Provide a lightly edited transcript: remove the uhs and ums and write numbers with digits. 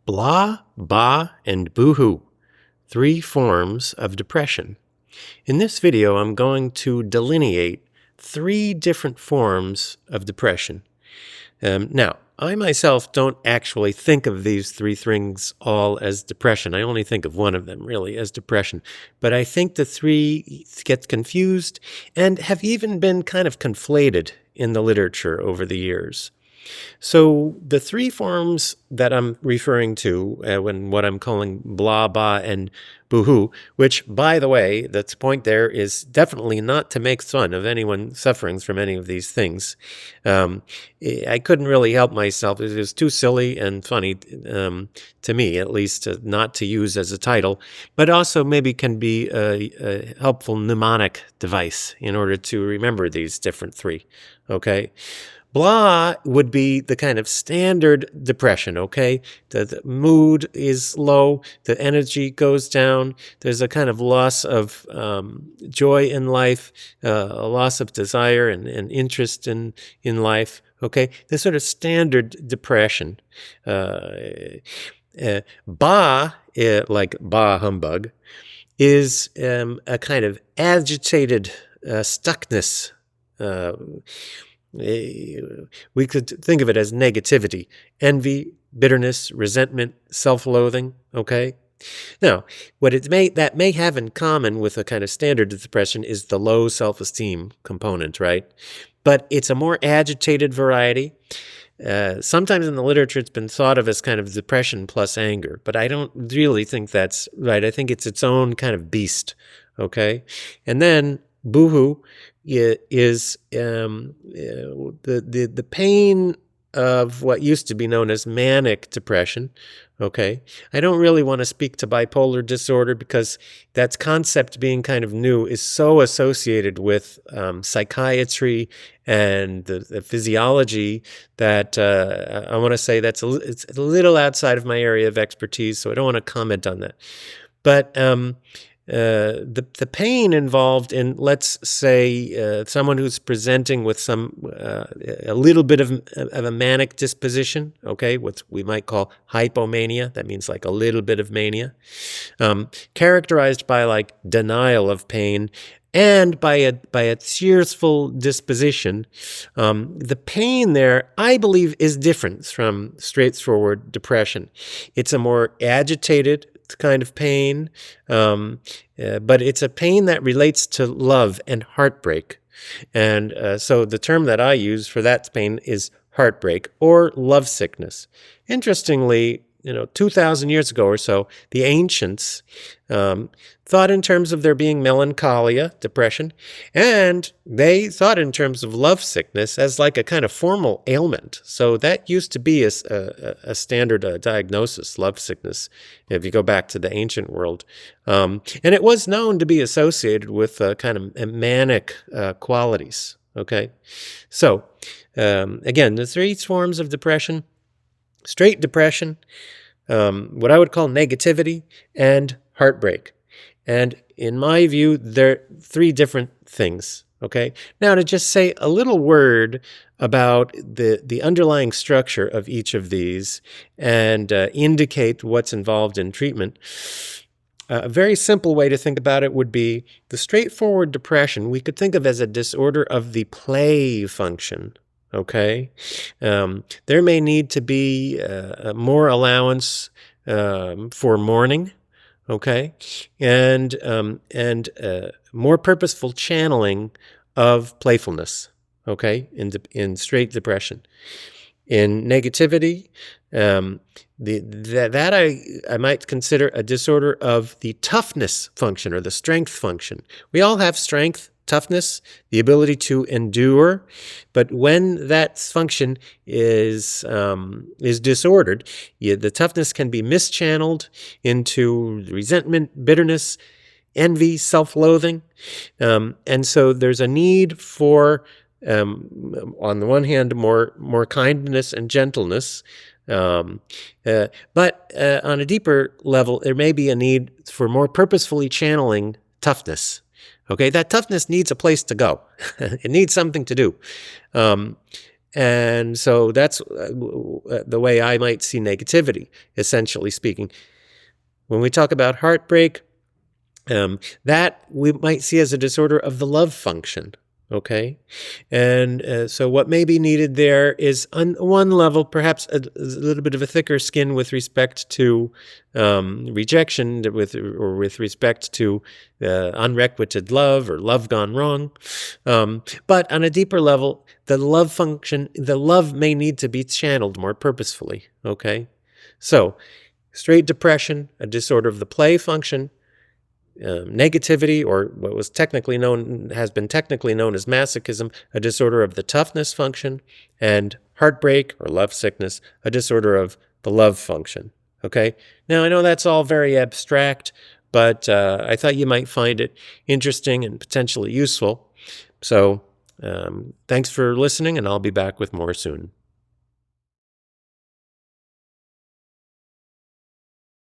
Blah, bah, and boo-hoo, 3 forms of depression. In this video, I'm going to delineate 3 different forms of depression. Now, I myself don't actually think of these 3 things all as depression. I only think of one of them, really, as depression. But I think the 3 get confused and have even been kind of conflated in the literature over the years. So the 3 forms that I'm referring to when what I'm calling blah, bah, and boo-hoo, which, by the way, the point there is definitely not to make fun of anyone suffering from any of these things. I couldn't really help myself. It was too silly and funny to me, at least, not to use as a title, but also maybe can be a helpful mnemonic device in order to remember these different 3, okay? Blah would be the kind of standard depression, okay? The mood is low, the energy goes down, there's a kind of loss of joy in life, a loss of desire and interest in life, okay? This sort of standard depression. Bah, like bah humbug, is a kind of agitated stuckness. We could think of it as negativity, envy, bitterness, resentment, self-loathing, okay? Now, what that may have in common with a kind of standard depression is the low self-esteem component, right? But it's a more agitated variety. Sometimes in the literature it's been thought of as kind of depression plus anger, but I don't really think that's right. I think it's its own kind of beast, okay? And then boohoo is the pain of what used to be known as manic depression, okay? I don't really want to speak to bipolar disorder because that concept, being kind of new, is so associated with psychiatry and the physiology that I want to say it's a little outside of my area of expertise, so I don't want to comment on that. But the pain involved in, let's say, someone who's presenting with a little bit of a manic disposition, okay, what we might call hypomania. That means like a little bit of mania, characterized by like denial of pain and by a tearful disposition. The pain there, I believe, is different from straightforward depression. It's a more agitated kind of pain, but it's a pain that relates to love and heartbreak. And so the term that I use for that pain is heartbreak or lovesickness. Interestingly, 2,000 years ago or so, the ancients thought in terms of there being melancholia, depression, and they thought in terms of lovesickness as like a kind of formal ailment. So that used to be a standard diagnosis, lovesickness, if you go back to the ancient world. And it was known to be associated with kind of manic qualities, okay? So, again, the 3 forms of depression: straight depression, what I would call negativity, and heartbreak. And in my view, they're 3 different things, okay? Now, to just say a little word about the underlying structure of each of these and indicate what's involved in treatment, a very simple way to think about it would be the straightforward depression we could think of as a disorder of the play function. Okay, there may need to be more allowance for mourning, okay, and more purposeful channeling of playfulness, okay, in straight depression. In negativity, that I might consider a disorder of the toughness function or the strength function. We all have strength, toughness, the ability to endure, but when that function is disordered, the toughness can be mischanneled into resentment, bitterness, envy, self-loathing, and so there's a need for, on the one hand, more kindness and gentleness. But on a deeper level, there may be a need for more purposefully channeling toughness. Okay, that toughness needs a place to go. It needs something to do. And so that's the way I might see negativity, essentially speaking. When we talk about heartbreak, that we might see as a disorder of the love function. Okay. And so what may be needed there is, on one level, perhaps a little bit of a thicker skin with respect to rejection, or with respect to unrequited love or love gone wrong. But on a deeper level, the love may need to be channeled more purposefully. Okay. So straight depression, a disorder of the play function. Negativity, or what has been technically known as masochism, a disorder of the toughness function, and heartbreak or love sickness, a disorder of the love function. Okay. Now I know that's all very abstract, but I thought you might find it interesting and potentially useful. So thanks for listening, and I'll be back with more soon.